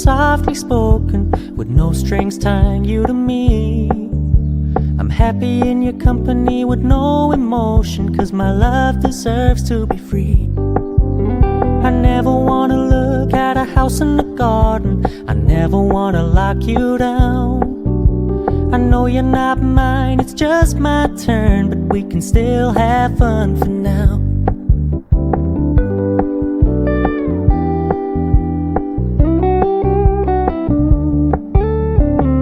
softly spoken, with no strings tying you to me. I'm happy in your company with no emotion, 'cause my love deserves to be free. I never wanna look at a house in the garden, I never wanna lock you down. I know you're not mine, it's just my turn, but we can still have fun for now.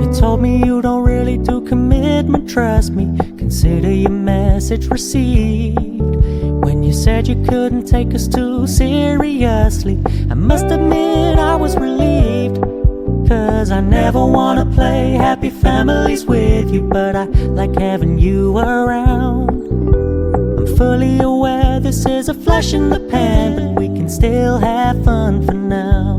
You told me you don't really do commitment, trust me, consider your message received. When you said you couldn't take us too seriously, I must admit I was relieved. 'Cause I never wanna play happy families with you, but I like having you around. I'm fully aware this is a flash in the pan, but we can still have fun for now.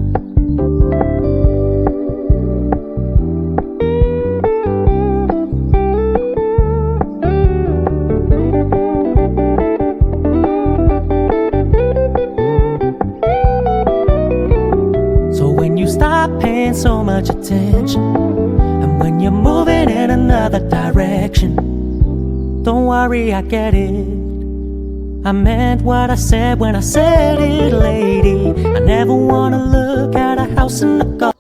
Stop paying so much attention, and when you're moving in another direction, don't worry, I get it. I meant what I said when I said it, lady. I never wanna look at a house in the garden.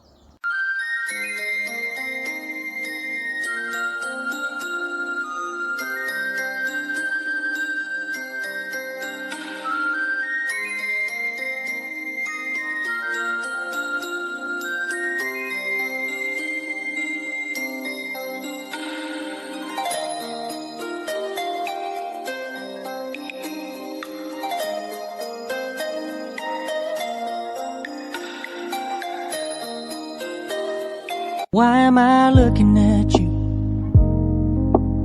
Why am I looking at you?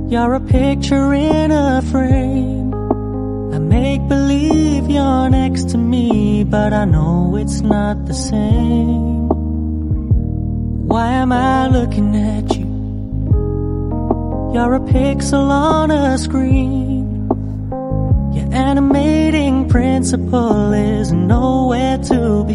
You're a picture in a frame. I make believe you're next to me, but I know it's not the same. Why am I looking at you? You're a pixel on a screen. Your animating principle is nowhere to be seen.